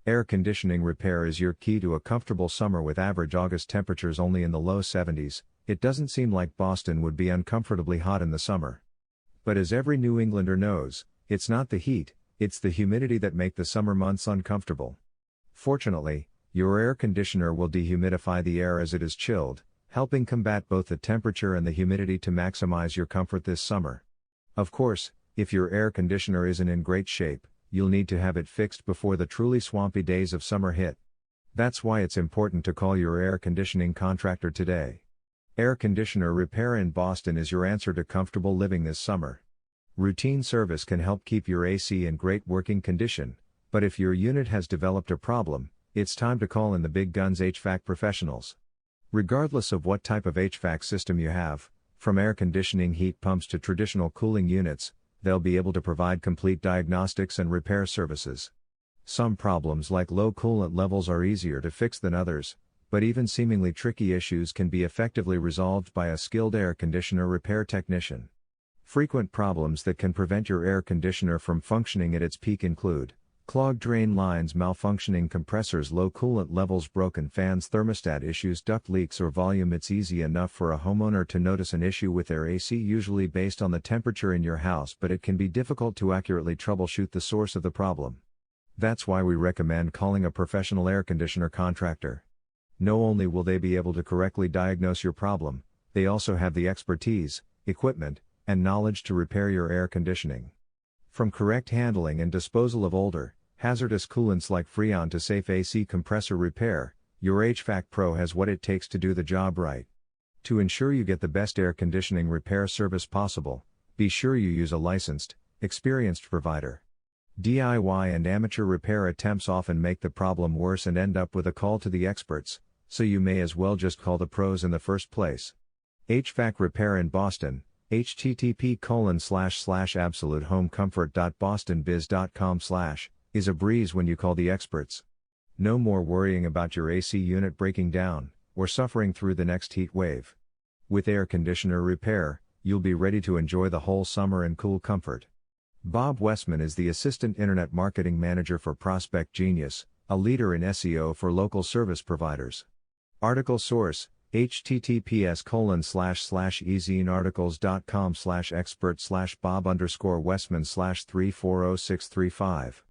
Air conditioning repair is your key to a comfortable summer with average August temperatures only in the low 70s. It doesn't seem like Boston would be uncomfortably hot in the summer. But as every New Englander knows, it's not the heat, it's the humidity that make the summer months uncomfortable. Fortunately, your air conditioner will dehumidify the air as it is chilled, helping combat both the temperature and the humidity to maximize your comfort this summer. Of course, if your air conditioner isn't in great shape, you'll need to have it fixed before the truly swampy days of summer hit. That's why it's important to call your air conditioning contractor today. Air conditioner repair in Boston is your answer to comfortable living this summer. Routine service can help keep your AC in great working condition, but if your unit has developed a problem, it's time to call in the big guns HVAC professionals. Regardless of what type of HVAC system you have, from air conditioning heat pumps to traditional cooling units, they'll be able to provide complete diagnostics and repair services. Some problems like low coolant levels are easier to fix than others, but even seemingly tricky issues can be effectively resolved by a skilled air conditioner repair technician. Frequent problems that can prevent your air conditioner from functioning at its peak include clogged drain lines, malfunctioning compressors, low coolant levels, broken fans, thermostat issues, duct leaks, or volume. It's easy enough for a homeowner to notice an issue with their AC, usually based on the temperature in your house, but it can be difficult to accurately troubleshoot the source of the problem. That's why we recommend calling a professional air conditioner contractor. Not only will they be able to correctly diagnose your problem, they also have the expertise, equipment, and knowledge to repair your air conditioning. From correct handling and disposal of older, hazardous coolants like Freon to safe AC compressor repair, your HVAC pro has what it takes to do the job right. To ensure you get the best air conditioning repair service possible, be sure you use a licensed, experienced provider. DIY and amateur repair attempts often make the problem worse and end up with a call to the experts, so you may as well just call the pros in the first place. HVAC repair in Boston, http://absolutehomecomfort.bostonbiz.com/ is a breeze when you call the experts. No more worrying about your AC unit breaking down, or suffering through the next heat wave. With air conditioner repair, you'll be ready to enjoy the whole summer in cool comfort. Bob Westman is the Assistant Internet Marketing Manager for Prospect Genius, a leader in SEO for local service providers. Article source, https://ezinearticles.com/expert/Bob_Westman/340635